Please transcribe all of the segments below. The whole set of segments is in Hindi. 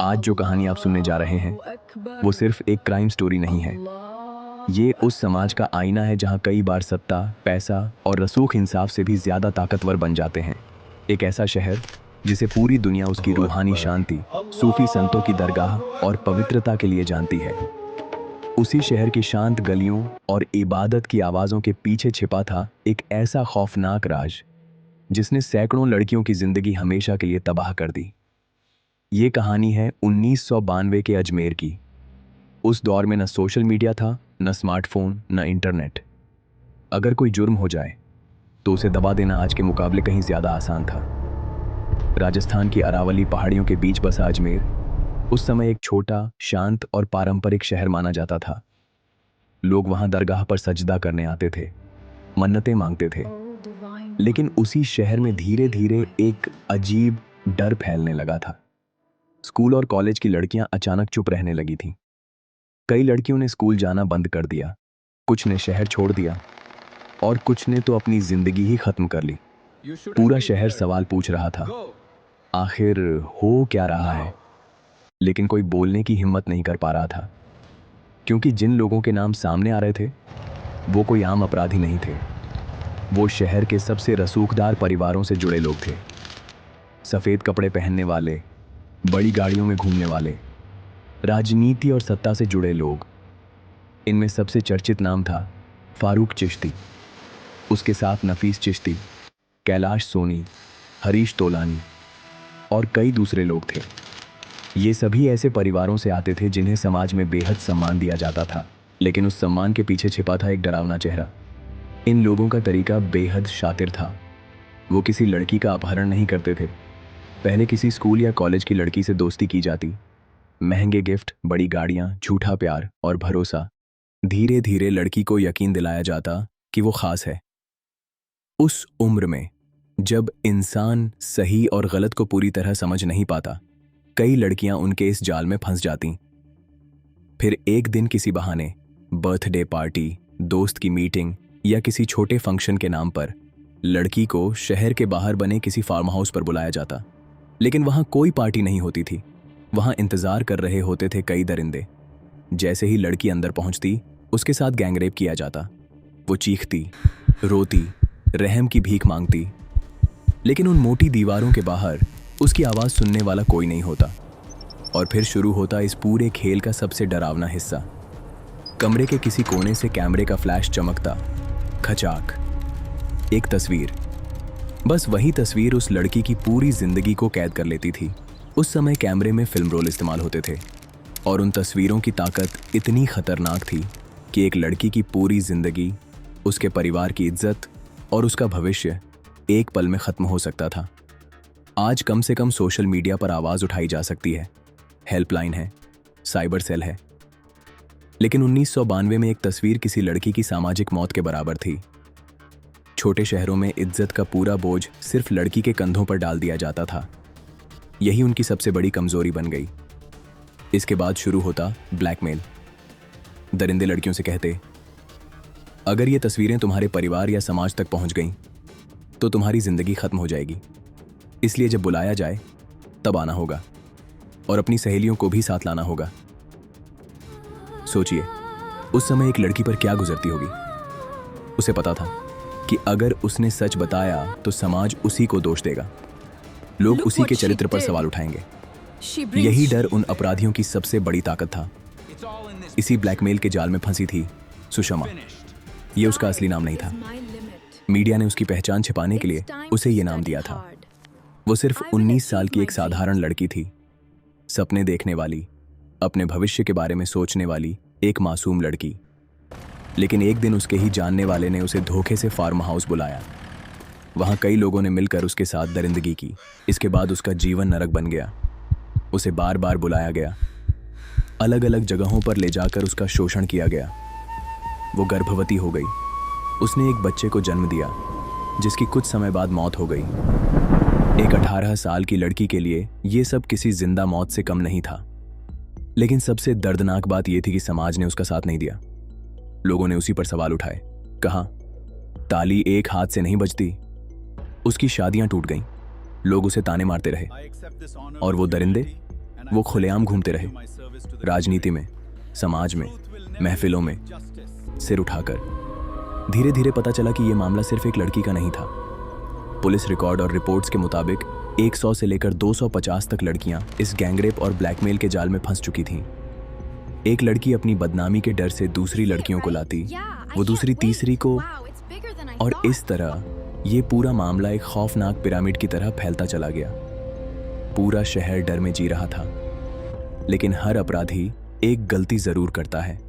आज जो कहानी आप सुनने जा रहे हैं वो सिर्फ एक क्राइम स्टोरी नहीं है। ये उस समाज का आईना है जहां कई बार सत्ता, पैसा और रसूख इंसाफ से भी ज्यादा ताकतवर बन जाते हैं। एक ऐसा शहर जिसे पूरी दुनिया उसकी रूहानी शांति, सूफी संतों की दरगाह और पवित्रता के लिए जानती है। उसी शहर की शांत गलियों और इबादत की आवाज़ों के पीछे छिपा था एक ऐसा खौफनाक राज जिसने सैकड़ों लड़कियों की जिंदगी हमेशा के लिए तबाह कर दी। ये कहानी है 1992 के अजमेर की। उस दौर में न सोशल मीडिया था, न स्मार्टफोन, न इंटरनेट। अगर कोई जुर्म हो जाए तो उसे दबा देना आज के मुकाबले कहीं ज्यादा आसान था। राजस्थान की अरावली पहाड़ियों के बीच बसा अजमेर उस समय एक छोटा, शांत और पारंपरिक शहर माना जाता था। लोग वहां दरगाह पर सजदा करने आते थे, मन्नतें मांगते थे। लेकिन उसी शहर में धीरे धीरे एक अजीब डर फैलने लगा था। स्कूल और कॉलेज की लड़कियां अचानक चुप रहने लगी थीं। कई लड़कियों ने स्कूल जाना बंद कर दिया, कुछ ने शहर छोड़ दिया और कुछ ने तो अपनी जिंदगी ही खत्म कर ली। पूरा शहर सवाल पूछ रहा था, आखिर हो क्या रहा है? लेकिन कोई बोलने की हिम्मत नहीं कर पा रहा था, क्योंकि जिन लोगों के नाम सामने आ रहे थे वो कोई आम अपराधी नहीं थे। वो शहर के सबसे रसूखदार परिवारों से जुड़े लोग थे। सफेद कपड़े पहनने वाले, बड़ी गाड़ियों में घूमने वाले, राजनीति और सत्ता से जुड़े लोग। इनमें सबसे चर्चित नाम था फारूक चिश्ती। उसके साथ नफीस चिश्ती, कैलाश सोनी, हरीश तोलानी और कई दूसरे लोग थे। ये सभी ऐसे परिवारों से आते थे जिन्हें समाज में बेहद सम्मान दिया जाता था, लेकिन उस सम्मान के पीछे छिपा था एक डरावना चेहरा। इन लोगों का तरीका बेहद शातिर था। वो किसी लड़की का अपहरण नहीं करते थे। पहले किसी स्कूल या कॉलेज की लड़की से दोस्ती की जाती। महंगे गिफ्ट, बड़ी गाड़ियां, झूठा प्यार और भरोसा। धीरे धीरे लड़की को यकीन दिलाया जाता कि वो खास है। उस उम्र में जब इंसान सही और गलत को पूरी तरह समझ नहीं पाता, कई लड़कियां उनके इस जाल में फंस जाती। फिर एक दिन किसी बहाने, बर्थडे पार्टी, दोस्त की मीटिंग या किसी छोटे फंक्शन के नाम पर लड़की को शहर के बाहर बने किसी फार्म हाउस पर बुलाया जाता। लेकिन वहां कोई पार्टी नहीं होती थी। वहां इंतजार कर रहे होते थे कई दरिंदे। जैसे ही लड़की अंदर पहुंचती, उसके साथ गैंगरेप किया जाता। वो चीखती, रोती, रहम की भीख मांगती, लेकिन उन मोटी दीवारों के बाहर उसकी आवाज सुनने वाला कोई नहीं होता। और फिर शुरू होता इस पूरे खेल का सबसे डरावना हिस्सा। कमरे के किसी कोने से कैमरे का फ्लैश चमकता, खचाक, एक तस्वीर। बस वही तस्वीर उस लड़की की पूरी जिंदगी को कैद कर लेती थी। उस समय कैमरे में फिल्म रोल इस्तेमाल होते थे और उन तस्वीरों की ताकत इतनी खतरनाक थी कि एक लड़की की पूरी जिंदगी, उसके परिवार की इज्जत और उसका भविष्य एक पल में खत्म हो सकता था। आज कम से कम सोशल मीडिया पर आवाज उठाई जा सकती है, हेल्पलाइन है, साइबर सेल है। लेकिन 1992 में एक तस्वीर किसी लड़की की सामाजिक मौत के बराबर थी। छोटे शहरों में इज्जत का पूरा बोझ सिर्फ लड़की के कंधों पर डाल दिया जाता था। यही उनकी सबसे बड़ी कमजोरी बन गई। इसके बाद शुरू होता ब्लैकमेल। दरिंदे लड़कियों से कहते, अगर ये तस्वीरें तुम्हारे परिवार या समाज तक पहुंच गईं तो तुम्हारी जिंदगी खत्म हो जाएगी। इसलिए जब बुलाया जाए तब आना होगा और अपनी सहेलियों को भी साथ लाना होगा। सोचिए, उस समय एक लड़की पर क्या गुजरती होगी। उसे पता था कि अगर उसने सच बताया तो समाज उसी को दोष देगा। लोग उसी के चरित्र पर सवाल उठाएंगे। यही डर उन अपराधियों की सबसे बड़ी ताकत था। इसी ब्लैकमेल के जाल में फंसी थी सुषमा। ये उसका असली नाम नहीं था। मीडिया ने उसकी पहचान छिपाने के लिए उसे ये नाम दिया था। वो सिर्फ 19 साल की एक साधारण लड़की थी, सपने देखने वाली, अपने भविष्य के बारे में सोचने वाली एक मासूम लड़की। लेकिन एक दिन उसके ही जानने वाले ने उसे धोखे से फार्म हाउस बुलाया। वहां कई लोगों ने मिलकर उसके साथ दरिंदगी की। इसके बाद उसका जीवन नरक बन गया। उसे बार बार बुलाया गया, अलग अलग जगहों पर ले जाकर उसका शोषण किया गया। वो गर्भवती हो गई। उसने एक बच्चे को जन्म दिया जिसकी कुछ समय बाद मौत हो गई। एक 18 साल की लड़की के लिए ये सब किसी जिंदा मौत से कम नहीं था। लेकिन सबसे दर्दनाक बात यह थी कि समाज ने उसका साथ नहीं दिया। लोगों ने उसी पर सवाल उठाए, कहा, ताली एक हाथ से नहीं बजती। उसकी शादियां टूट गईं, लोग उसे ताने मारते रहे और वो दरिंदे वो खुलेआम घूमते रहे, राजनीति में, समाज में, महफिलों में, सिर उठाकर। धीरे धीरे पता चला कि ये मामला सिर्फ एक लड़की का नहीं था। पुलिस रिकॉर्ड और रिपोर्ट्स के मुताबिक 100 से लेकर 250 तक लड़कियां इस गैंगरेप और ब्लैकमेल के जाल में फंस चुकी थीं। एक लड़की अपनी बदनामी के डर से दूसरी लड़कियों को लाती, वो दूसरी तीसरी को, और इस तरह ये पूरा मामला एक खौफनाक पिरामिड की तरह फैलता चला गया। पूरा शहर डर में जी रहा था। लेकिन हर अपराधी एक गलती जरूर करता है।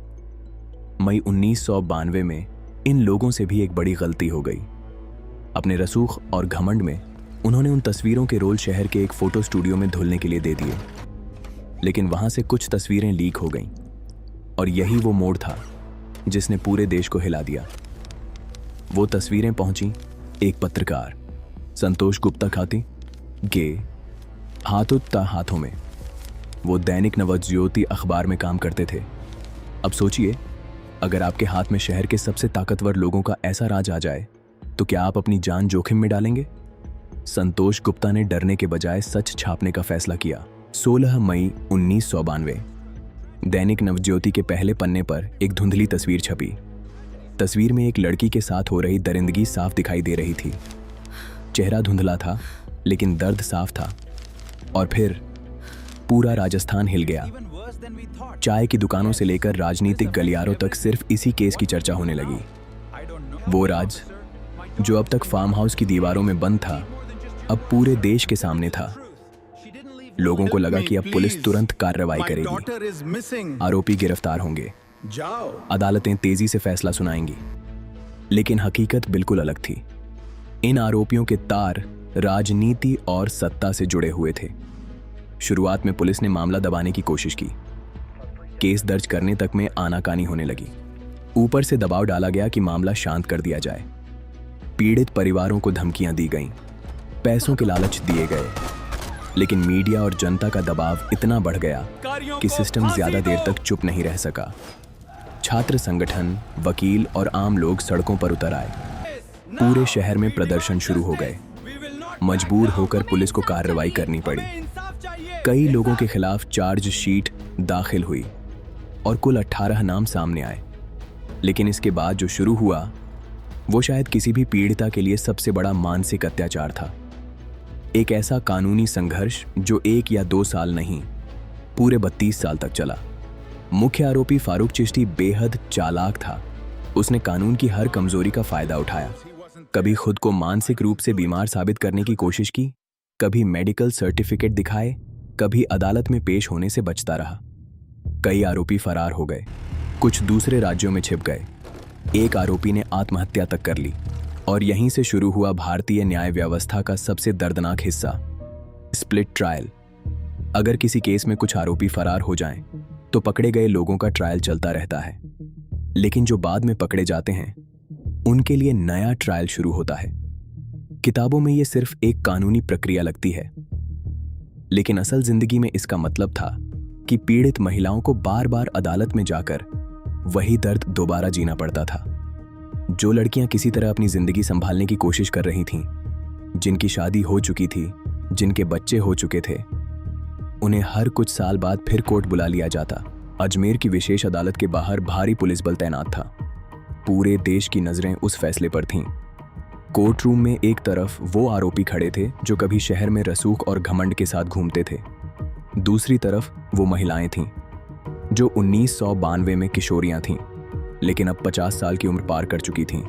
मई 1992 में इन लोगों से भी एक बड़ी गलती हो गई। अपने रसूख और घमंड में उन्होंने उन तस्वीरों के रोल शहर के एक फोटो स्टूडियो में धुलने के लिए दे दिए। लेकिन वहां से कुछ तस्वीरें लीक हो गईं, और यही वो मोड़ था जिसने पूरे देश को हिला दिया। वो तस्वीरें पहुंची एक पत्रकार संतोष गुप्ता खाती के हाथों में। वो दैनिक नवज्योति अखबार में काम करते थे। अब सोचिए, अगर आपके हाथ में शहर के सबसे ताकतवर लोगों का ऐसा राज आ जाए तो क्या आप अपनी जान जोखिम में डालेंगे? संतोष गुप्ता ने डरने के बजाय सच छापने का फैसला किया। 16 मई 1992 दैनिक नवज्योति के पहले पन्ने पर एक धुंधली तस्वीर छपी। तस्वीर में एक लड़की के साथ हो रही दरिंदगी साफ दिखाई दे रही थी। चेहरा धुंधला था, लेकिन दर्द साफ था। और फिर पूरा राजस्थान हिल गया। चाय की दुकानों से लेकर राजनीतिक गलियारों तक सिर्फ इसी केस की चर्चा होने लगी। वो राज जो अब तक फार्म हाउस की दीवारों में बंद था, अब पूरे देश के सामने था। लोगों को लगा कि अब पुलिस तुरंत कार्रवाई करेगी, आरोपी गिरफ्तार होंगे, अदालतें तेजी से फैसला सुनाएंगी। लेकिन हकीकत बिल्कुल अलग थी। इन आरोपियों के तार राजनीति और सत्ता से जुड़े हुए थे। शुरुआत में पुलिस ने मामला दबाने की कोशिश की। केस दर्ज करने तक में आनाकानी होने लगी। ऊपर से दबाव डाला गया कि मामला शांत कर दिया जाए। पीड़ित परिवारों को धमकियां दी गईं, पैसों के लालच दिए गए। लेकिन मीडिया और जनता का दबाव इतना बढ़ गया कि सिस्टम ज्यादा देर तक चुप नहीं रह सका। छात्र संगठन, वकील और आम लोग सड़कों पर उतर आए। पूरे शहर में प्रदर्शन शुरू हो गए। मजबूर होकर पुलिस को कार्रवाई करनी पड़ी। कई लोगों के खिलाफ चार्जशीट दाखिल हुई और कुल 18 नाम सामने आए। लेकिन इसके बाद जो शुरू हुआ वो शायद किसी भी पीड़िता के लिए सबसे बड़ा मानसिक अत्याचार था। एक ऐसा कानूनी संघर्ष जो 1 या 2 साल नहीं, पूरे 32 साल तक चला। मुख्य आरोपी फारूक चिश्ती बेहद चालाक था। उसने कानून की हर कमजोरी का फायदा उठाया। कभी खुद को मानसिक रूप से बीमार साबित करने की कोशिश की, कभी मेडिकल सर्टिफिकेट दिखाए, कभी अदालत में पेश होने से बचता रहा। कई आरोपी फरार हो गए, कुछ दूसरे राज्यों में छिप गए। एक आरोपी ने आत्महत्या तक कर ली। और यहीं से शुरू हुआ भारतीय न्याय व्यवस्था का सबसे दर्दनाक हिस्सा, स्प्लिट ट्रायल। अगर किसी केस में कुछ आरोपी फरार हो जाएं, तो पकड़े गए लोगों का ट्रायल चलता रहता है। लेकिन जो बाद में पकड़े जाते हैं, उनके लिए नया ट्रायल शुरू होता है। किताबों में यह सिर्फ एक कानूनी प्रक्रिया लगती है, लेकिन असल जिंदगी में इसका मतलब था कि पीड़ित महिलाओं को बार बार अदालत में जाकर वही दर्द दोबारा जीना पड़ता था। जो लड़कियां किसी तरह अपनी जिंदगी संभालने की कोशिश कर रही थीं, जिनकी शादी हो चुकी थी, जिनके बच्चे हो चुके थे, उन्हें हर कुछ साल बाद फिर कोर्ट बुला लिया जाता। अजमेर की विशेष अदालत के बाहर भारी पुलिस बल तैनात था। पूरे देश की नजरें उस फैसले पर थीं। कोर्ट रूम में एक तरफ वो आरोपी खड़े थे जो कभी शहर में रसूख और घमंड के साथ घूमते थे। दूसरी तरफ वो महिलाएं थीं जो 1992 में किशोरियां थीं, लेकिन अब 50 साल की उम्र पार कर चुकी थीं।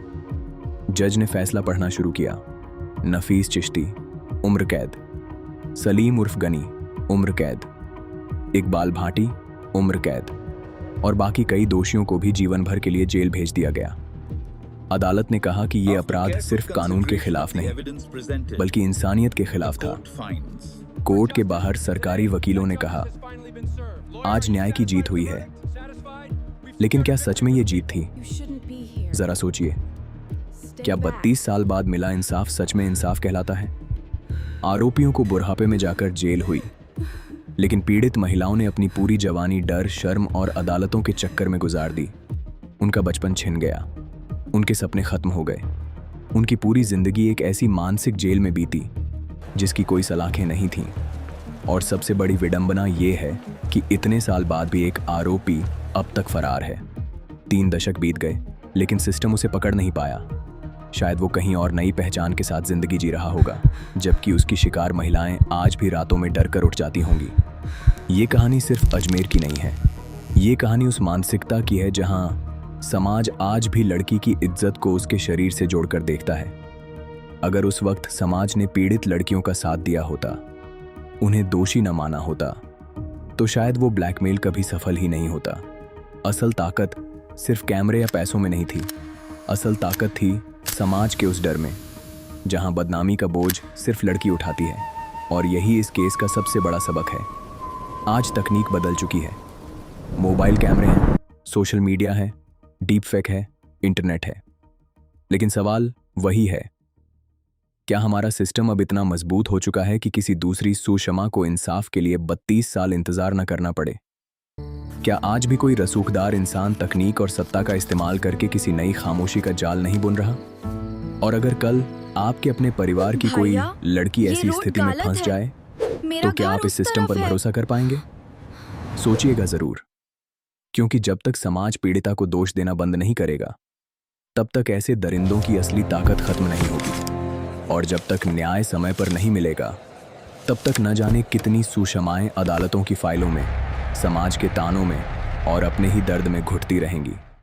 जज ने फैसला पढ़ना शुरू किया। नफीस चिश्ती, उम्र कैद। सलीम उर्फ गनी, उम्र कैद। इकबाल भाटी, उम्र कैद। और बाकी कई दोषियों को भी जीवन भर के लिए जेल भेज दिया गया। अदालत ने कहा कि ये अपराध सिर्फ कानून के खिलाफ नहीं, बल्कि इंसानियत के खिलाफ था। कोर्ट के बाहर सरकारी वकीलों ने कहा, आज न्याय की जीत हुई है। लेकिन क्या सच में ये जीत थी? जरा सोचिए, क्या 32 साल बाद मिला इंसाफ सच में इंसाफ कहलाता है? आरोपियों को बुढ़ापे में जाकर जेल हुई, लेकिन पीड़ित महिलाओं ने अपनी पूरी जवानी डर, शर्म और अदालतों के चक्कर में गुजार दी। उनका बचपन छिन गया, उनके सपने खत्म हो गए। उनकी पूरी जिंदगी एक ऐसी मानसिक जेल में बीती जिसकी कोई सलाखें नहीं थीं। और सबसे बड़ी विडंबना ये है कि इतने साल बाद भी एक आरोपी अब तक फरार है। 3 दशक बीत गए, लेकिन सिस्टम उसे पकड़ नहीं पाया। शायद वो कहीं और नई पहचान के साथ जिंदगी जी रहा होगा, जबकि उसकी शिकार महिलाएं आज भी रातों में डर कर उठ जाती होंगी। ये कहानी सिर्फ अजमेर की नहीं है। ये कहानी उस मानसिकता की है जहां समाज आज भी लड़की की इज्जत को उसके शरीर से जोड़कर देखता है। अगर उस वक्त समाज ने पीड़ित लड़कियों का साथ दिया होता, उन्हें दोषी न माना होता, तो शायद वो ब्लैकमेल कभी सफल ही नहीं होता। असल ताकत सिर्फ कैमरे या पैसों में नहीं थी। असल ताकत थी समाज के उस डर में, जहां बदनामी का बोझ सिर्फ लड़की उठाती है। और यही इस केस का सबसे बड़ा सबक है। आज तकनीक बदल चुकी है। मोबाइल कैमरे हैं, सोशल मीडिया है, डीप फेक है, इंटरनेट है। लेकिन सवाल वही है, क्या हमारा सिस्टम अब इतना मजबूत हो चुका है कि किसी दूसरी सुषमा को इंसाफ के लिए 32 साल इंतजार न करना पड़े? क्या आज भी कोई रसूखदार इंसान तकनीक और सत्ता का इस्तेमाल करके किसी नई खामोशी का जाल नहीं बुन रहा? और अगर कल आपके अपने परिवार की कोई लड़की ऐसी स्थिति में फंस जाए, तो क्या आप इस सिस्टम पर भरोसा कर पाएंगे? सोचिएगा जरूर, क्योंकि जब तक समाज पीड़िता को दोष देना बंद नहीं करेगा, तब तक ऐसे दरिंदों की असली ताकत खत्म नहीं होगी। और जब तक न्याय समय पर नहीं मिलेगा, तब तक न जाने कितनी सुषमाएं अदालतों की फाइलों में, समाज के तानों में और अपने ही दर्द में घुटती रहेंगी।